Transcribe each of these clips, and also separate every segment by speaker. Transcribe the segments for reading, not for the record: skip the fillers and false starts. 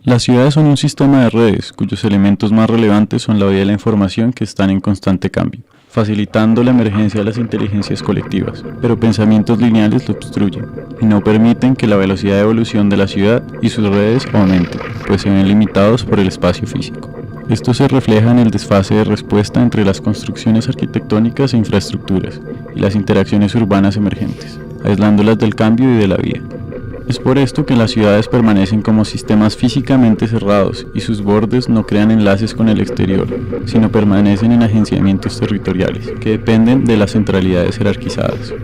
Speaker 1: Las ciudades son un sistema de redes, cuyos elementos más relevantes son la vía de la información que están en constante cambio, facilitando la emergencia de las inteligencias colectivas, pero pensamientos lineales lo obstruyen y no permiten que la velocidad de evolución de la ciudad y sus redes aumente, pues se ven limitados por el espacio físico. Esto se refleja en el desfase de respuesta entre las construcciones arquitectónicas e infraestructuras y las interacciones urbanas emergentes, aislándolas del cambio y de la vida. Es por esto que las ciudades permanecen como sistemas físicamente cerrados y sus bordes no crean enlaces con el exterior, sino permanecen en agenciamientos territoriales, que dependen de las centralidades jerarquizadas.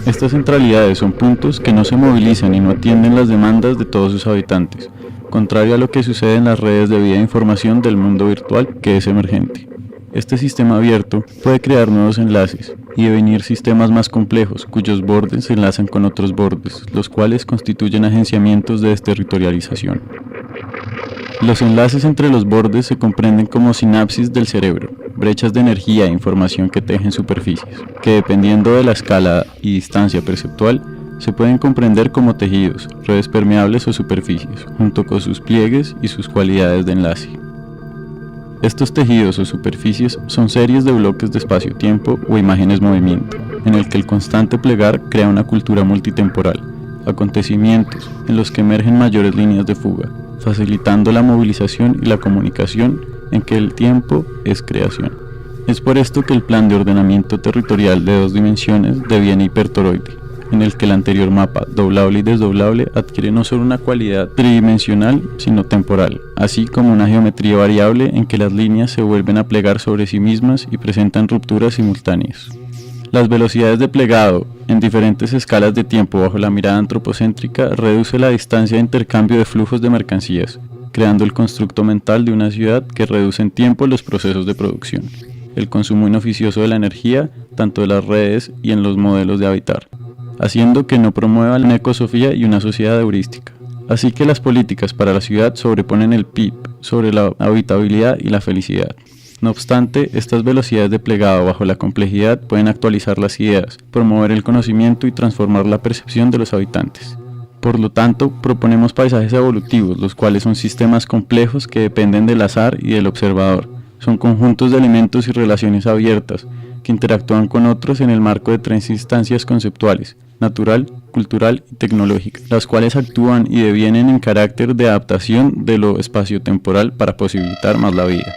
Speaker 1: Estas centralidades son puntos que no se movilizan y no atienden las demandas de todos sus habitantes, contrario a lo que sucede en las redes de vía de información del mundo virtual, que es emergente. Este sistema abierto puede crear nuevos enlaces y devenir sistemas más complejos, cuyos bordes se enlazan con otros bordes, los cuales constituyen agenciamientos de desterritorialización. Los enlaces entre los bordes se comprenden como sinapsis del cerebro, brechas de energía e información que tejen superficies, que dependiendo de la escala y distancia perceptual, se pueden comprender como tejidos, redes permeables o superficies, junto con sus pliegues y sus cualidades de enlace. Estos tejidos o superficies son series de bloques de espacio-tiempo o imágenes-movimiento, en el que el constante plegar crea una cultura multitemporal, acontecimientos en los que emergen mayores líneas de fuga, facilitando la movilización y la comunicación en que el tiempo es creación. Es por esto que el plan de ordenamiento territorial de 2 dimensiones deviene hipertoroide, en el que el anterior mapa doblable y desdoblable adquiere no solo una cualidad tridimensional, sino temporal, así como una geometría variable en que las líneas se vuelven a plegar sobre sí mismas y presentan rupturas simultáneas. Las velocidades de plegado en diferentes escalas de tiempo bajo la mirada antropocéntrica reduce la distancia de intercambio de flujos de mercancías, creando el constructo mental de una ciudad que reduce en tiempo los procesos de producción, el consumo inoficioso de la energía, tanto de las redes y en los modelos de habitar, haciendo que no promueva la ecosofía y una sociedad heurística. Así que las políticas para la ciudad sobreponen el PIB sobre la habitabilidad y la felicidad. No obstante, estas velocidades de plegado bajo la complejidad pueden actualizar las ideas, promover el conocimiento y transformar la percepción de los habitantes. Por lo tanto, proponemos paisajes evolutivos, los cuales son sistemas complejos que dependen del azar y del observador. Son conjuntos de elementos y relaciones abiertas, que interactúan con otros en el marco de 3 instancias conceptuales: natural, cultural y tecnológica, las cuales actúan y devienen en carácter de adaptación de lo espaciotemporal para posibilitar más la vida.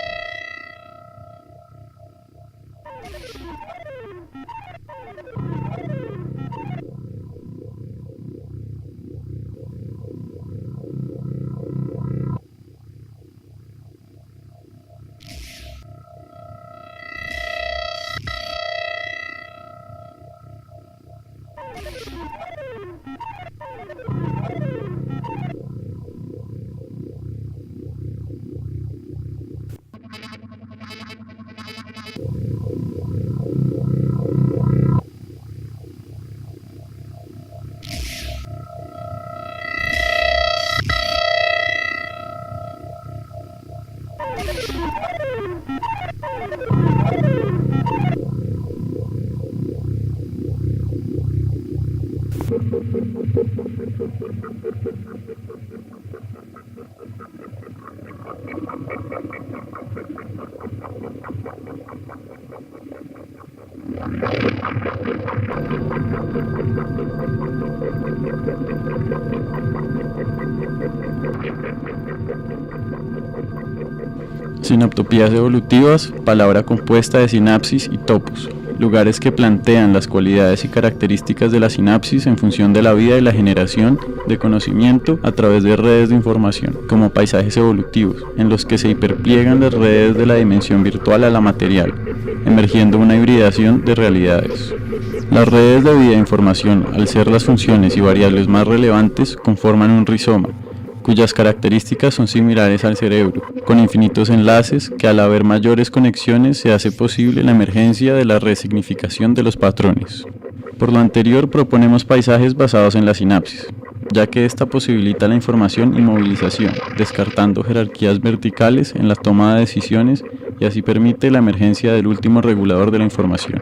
Speaker 1: Sinaptopías evolutivas, palabra compuesta de sinapsis y topos, lugares que plantean las cualidades y características de la sinapsis en función de la vida y la generación de conocimiento a través de redes de información, como paisajes evolutivos, en los que se hiperpliegan las redes de la dimensión virtual a la material, emergiendo una hibridación de realidades. Las redes de vida e información, al ser las funciones y variables más relevantes, conforman un rizoma, cuyas características son similares al cerebro, con infinitos enlaces que al haber mayores conexiones se hace posible la emergencia de la resignificación de los patrones. Por lo anterior proponemos paisajes basados en la sinapsis, ya que esta posibilita la información y movilización, descartando jerarquías verticales en la toma de decisiones y así permite la emergencia del último regulador de la información.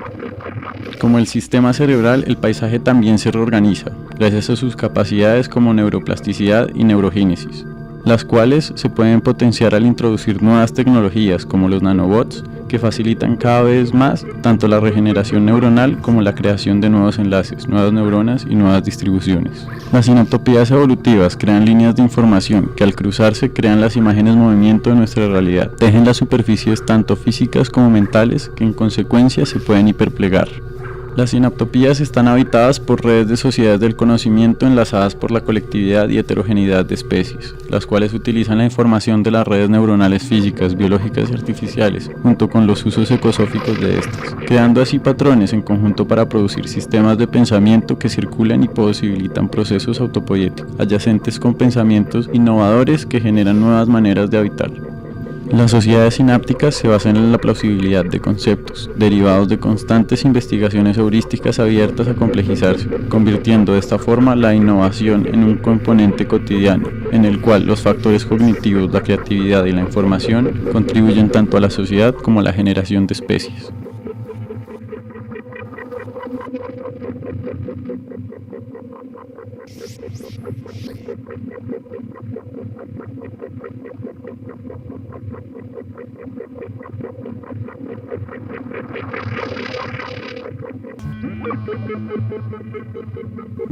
Speaker 1: Como el sistema cerebral, el paisaje también se reorganiza, gracias a sus capacidades como neuroplasticidad y neurogénesis, las cuales se pueden potenciar al introducir nuevas tecnologías como los nanobots, que facilitan cada vez más tanto la regeneración neuronal como la creación de nuevos enlaces, nuevas neuronas y nuevas distribuciones. Las sinaptopías evolutivas crean líneas de información que al cruzarse crean las imágenes movimiento de nuestra realidad, tejen las superficies tanto físicas como mentales que en consecuencia se pueden hiperplegar. Las sinaptopías están habitadas por redes de sociedades del conocimiento enlazadas por la colectividad y heterogeneidad de especies, las cuales utilizan la información de las redes neuronales físicas, biológicas y artificiales, junto con los usos ecosóficos de estas, creando así patrones en conjunto para producir sistemas de pensamiento que circulan y posibilitan procesos autopoéticos, adyacentes con pensamientos innovadores que generan nuevas maneras de habitar. Las sociedades sinápticas se basan en la plausibilidad de conceptos, derivados de constantes investigaciones heurísticas abiertas a complejizarse, convirtiendo de esta forma la innovación en un componente cotidiano, en el cual los factores cognitivos, la creatividad y la información contribuyen tanto a la sociedad como a la generación de especies.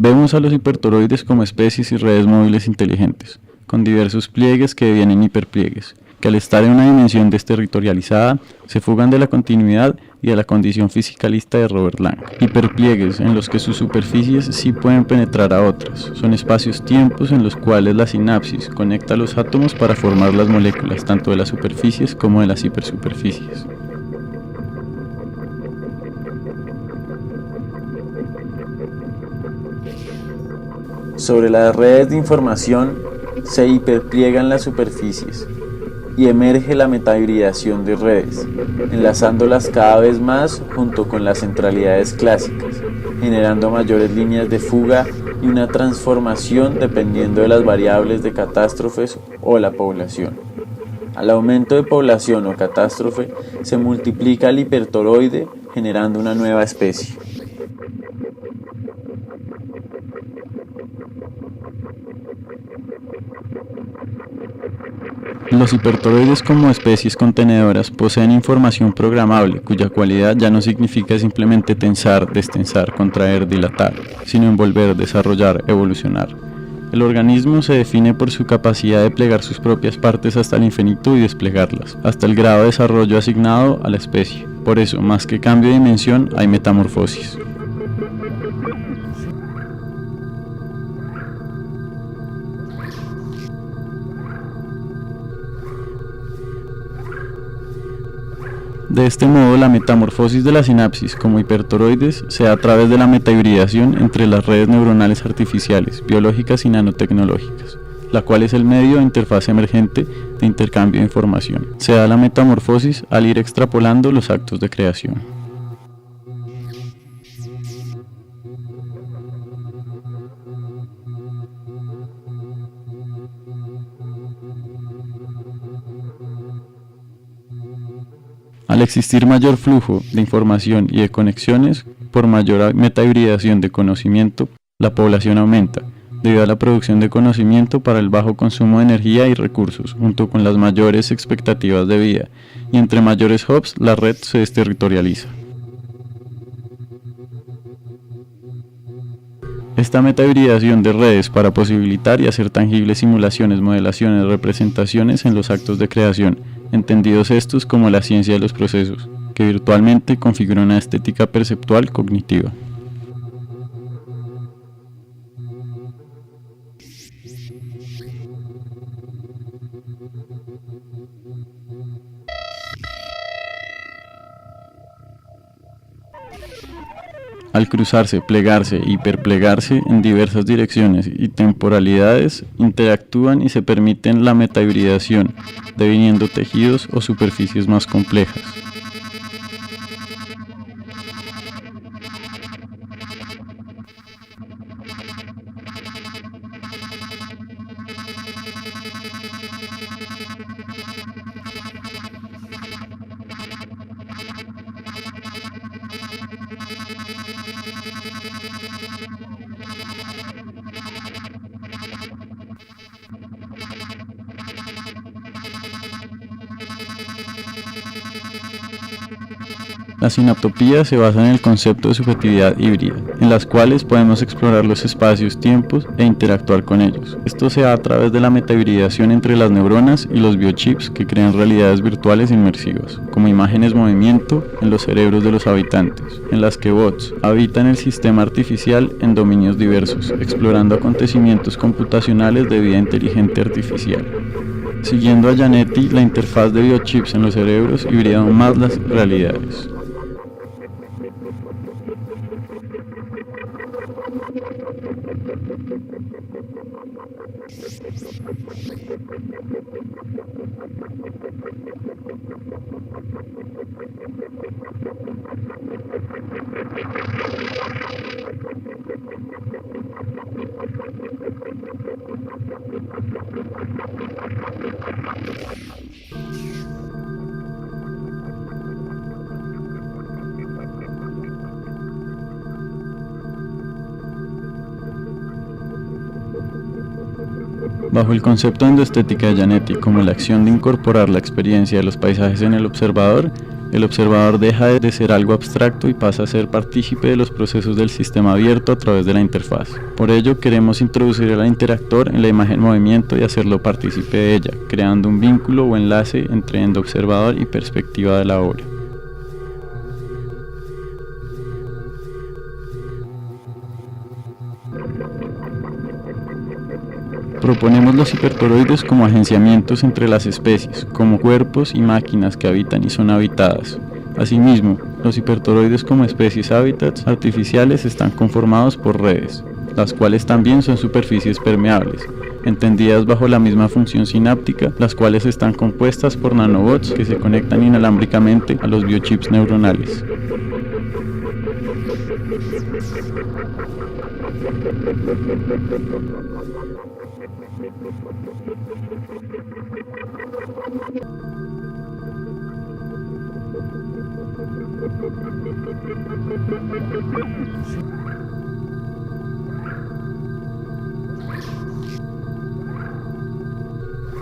Speaker 1: Vemos a los hipertoroides como especies y redes móviles inteligentes, con diversos pliegues que devienen hiperpliegues, que al estar en una dimensión desterritorializada, se fugan de la continuidad y de la condición fisicalista de Robert Lang. Hiperpliegues en los que sus superficies sí pueden penetrar a otras, son espacios-tiempos en los cuales la sinapsis conecta los átomos para formar las moléculas, tanto de las superficies como de las hipersuperficies. Sobre las redes de información se hiperpliegan las superficies y emerge la metahibridación de redes, enlazándolas cada vez más junto con las centralidades clásicas, generando mayores líneas de fuga y una transformación dependiendo de las variables de catástrofes o la población. Al aumento de población o catástrofe se multiplica el hipertoroide generando una nueva especie. Los hipertoroides como especies contenedoras poseen información programable, cuya cualidad ya no significa simplemente tensar, destensar, contraer, dilatar, sino envolver, desarrollar, evolucionar. El organismo se define por su capacidad de plegar sus propias partes hasta el infinito y desplegarlas, hasta el grado de desarrollo asignado a la especie. Por eso, más que cambio de dimensión, hay metamorfosis. De este modo, la metamorfosis de la sinapsis como hipertoroides se da a través de la metahibridación entre las redes neuronales artificiales, biológicas y nanotecnológicas, la cual es el medio de interfaz emergente de intercambio de información. Se da la metamorfosis al ir extrapolando los actos de creación. Al existir mayor flujo de información y de conexiones, por mayor metahibridación de conocimiento, la población aumenta, debido a la producción de conocimiento para el bajo consumo de energía y recursos, junto con las mayores expectativas de vida, y entre mayores hubs, la red se desterritorializa. Esta metahibridación de redes para posibilitar y hacer tangibles simulaciones, modelaciones, representaciones en los actos de creación, entendidos estos como la ciencia de los procesos, que virtualmente configura una estética perceptual cognitiva. Al cruzarse, plegarse e hiperplegarse en diversas direcciones y temporalidades, interactúan y se permiten la metahibridación, deviniendo tejidos o superficies más complejas. La sinaptopía se basa en el concepto de subjetividad híbrida, en las cuales podemos explorar los espacios, tiempos e interactuar con ellos. Esto se da a través de la metahibridación entre las neuronas y los biochips que crean realidades virtuales inmersivas, como imágenes movimiento en los cerebros de los habitantes, en las que bots habitan el sistema artificial en dominios diversos, explorando acontecimientos computacionales de vida inteligente artificial. Siguiendo a Janetti, la interfaz de biochips en los cerebros hibrida aún más las realidades. Bajo el concepto de endoestética de Janetti como la acción de incorporar la experiencia de los paisajes en el observador deja de ser algo abstracto y pasa a ser partícipe de los procesos del sistema abierto a través de la interfaz. Por ello, queremos introducir al interactor en la imagen movimiento y hacerlo partícipe de ella, creando un vínculo o enlace entre endoobservador y perspectiva de la obra. Proponemos los hipertoroides como agenciamientos entre las especies, como cuerpos y máquinas que habitan y son habitadas. Asimismo, los hipertoroides como especies hábitats artificiales están conformados por redes, las cuales también son superficies permeables, entendidas bajo la misma función sináptica, las cuales están compuestas por nanobots que se conectan inalámbricamente a los biochips neuronales.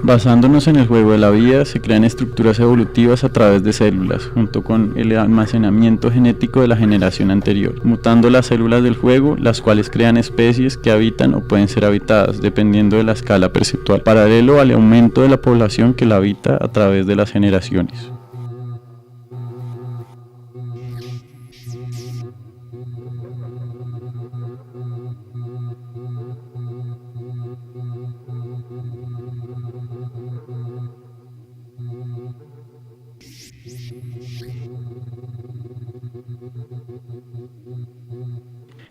Speaker 1: Basándonos en el juego de la vida, se crean estructuras evolutivas a través de células, junto con el almacenamiento genético de la generación anterior, mutando las células del juego, las cuales crean especies que habitan o pueden ser habitadas, dependiendo de la escala perceptual, paralelo al aumento de la población que la habita a través de las generaciones.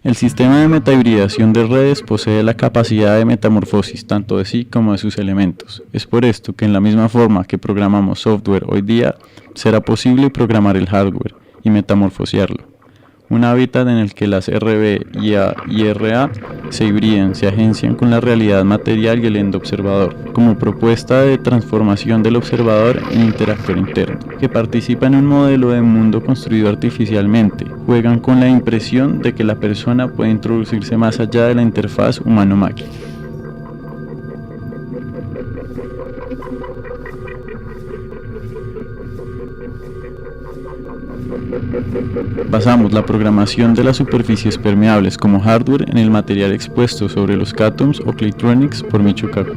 Speaker 1: El sistema de metahibridación de redes posee la capacidad de metamorfosis tanto de sí como de sus elementos. Es por esto que en la misma forma que programamos software hoy día, será posible programar el hardware y metamorfosearlo. Un hábitat en el que las RB, IA y RA se hibridan, se agencian con la realidad material y el endoobservador, como propuesta de transformación del observador en interactor interno, que participa en un modelo de mundo construido artificialmente, juegan con la impresión de que la persona puede introducirse más allá de la interfaz humano-máquina. Basamos la programación de las superficies permeables como hardware en el material expuesto sobre los Catoms o Claytronics por Michio Kaku.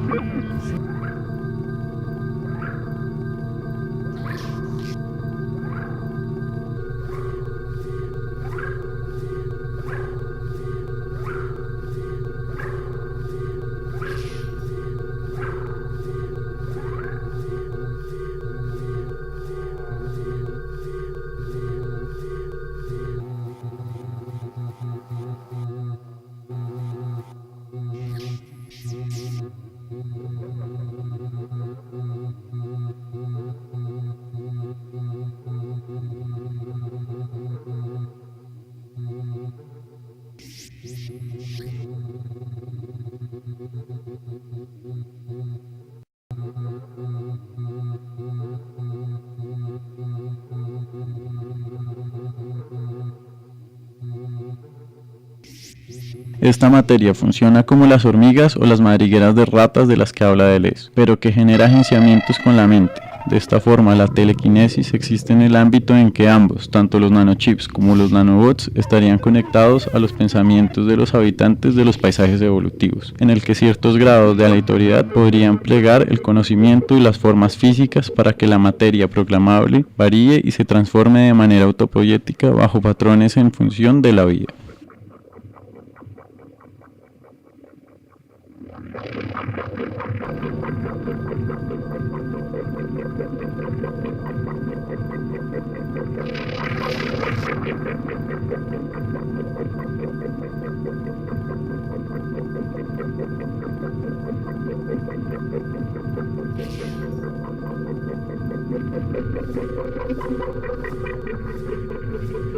Speaker 1: Esta materia funciona como las hormigas o las madrigueras de ratas de las que habla Deleuze, pero que genera agenciamientos con la mente. De esta forma, la telequinesis existe en el ámbito en que ambos, tanto los nanochips como los nanobots, estarían conectados a los pensamientos de los habitantes de los paisajes evolutivos, en el que ciertos grados de aleatoriedad podrían plegar el conocimiento y las formas físicas para que la materia proclamable varíe y se transforme de manera autopoyética bajo patrones en función de la vida.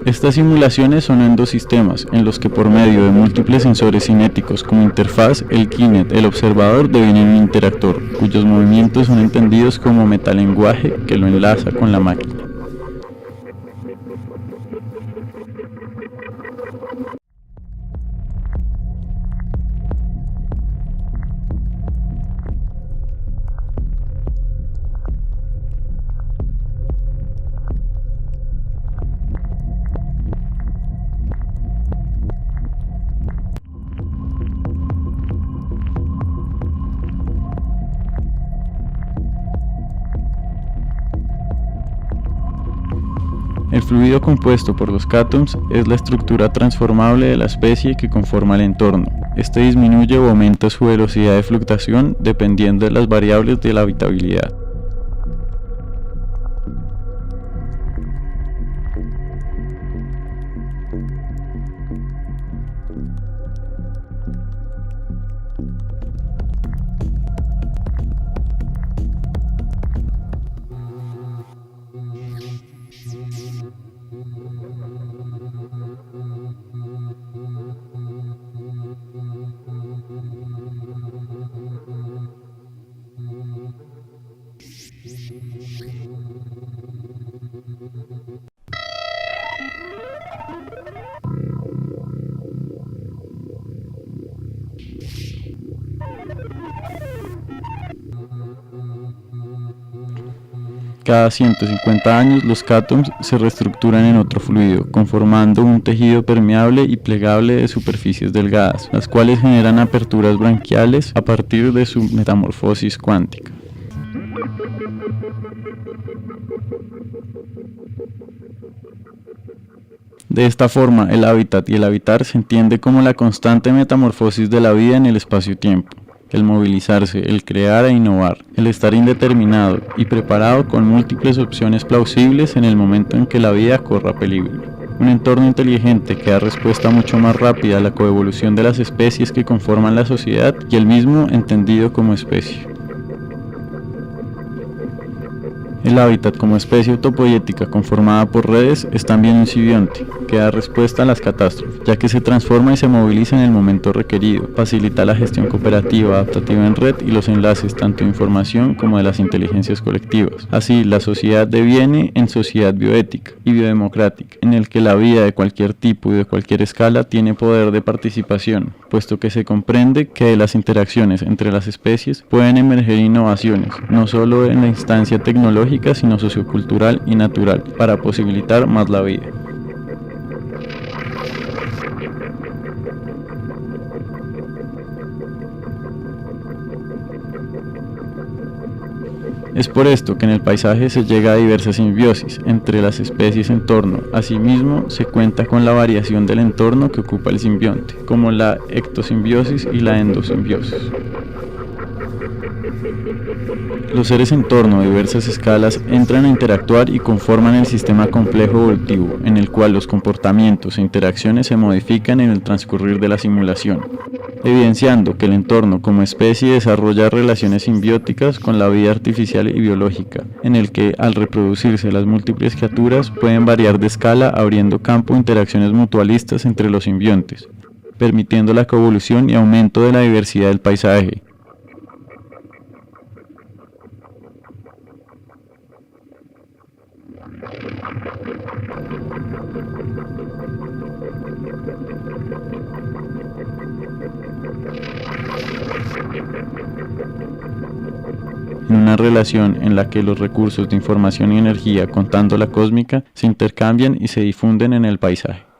Speaker 1: Estas simulaciones son endosistemas, en los que por medio de múltiples sensores cinéticos como interfaz, el Kinect, el observador, deviene un interactor, cuyos movimientos son entendidos como metalenguaje que lo enlaza con la máquina. El fluido compuesto por los cátones es la estructura transformable de la especie que conforma el entorno. Este disminuye o aumenta su velocidad de fluctuación dependiendo de las variables de la habitabilidad. Cada 150 años los cátones se reestructuran en otro fluido, conformando un tejido permeable y plegable de superficies delgadas, las cuales generan aperturas branquiales a partir de su metamorfosis cuántica. De esta forma, el hábitat y el habitar se entiende como la constante metamorfosis de la vida en el espacio-tiempo. El movilizarse, el crear e innovar, el estar indeterminado y preparado con múltiples opciones plausibles en el momento en que la vida corra peligro. Un entorno inteligente que da respuesta mucho más rápida a la coevolución de las especies que conforman la sociedad y el mismo entendido como especie. El hábitat como especie autopoyética conformada por redes es también un simbionte, que da respuesta a las catástrofes, ya que se transforma y se moviliza en el momento requerido, facilita la gestión cooperativa adaptativa en red y los enlaces tanto de información como de las inteligencias colectivas. Así, la sociedad deviene en sociedad bioética y biodemocrática, en el que la vida de cualquier tipo y de cualquier escala tiene poder de participación, puesto que se comprende que de las interacciones entre las especies pueden emerger innovaciones, no solo en la instancia tecnológica, sino sociocultural y natural, para posibilitar más la vida. Es por esto que en el paisaje se llega a diversas simbiosis entre las especies en torno. Asimismo, se cuenta con la variación del entorno que ocupa el simbionte, como la ectosimbiosis y la endosimbiosis. Los seres en torno a diversas escalas entran a interactuar y conforman el sistema complejo evolutivo, en el cual los comportamientos e interacciones se modifican en el transcurrir de la simulación, evidenciando que el entorno como especie desarrolla relaciones simbióticas con la vida artificial y biológica, en el que al reproducirse las múltiples criaturas pueden variar de escala abriendo campo a interacciones mutualistas entre los simbiontes, permitiendo la coevolución y aumento de la diversidad del paisaje. en una relación en la que los recursos de información y energía, contando la cósmica, se intercambian y se difunden en el paisaje.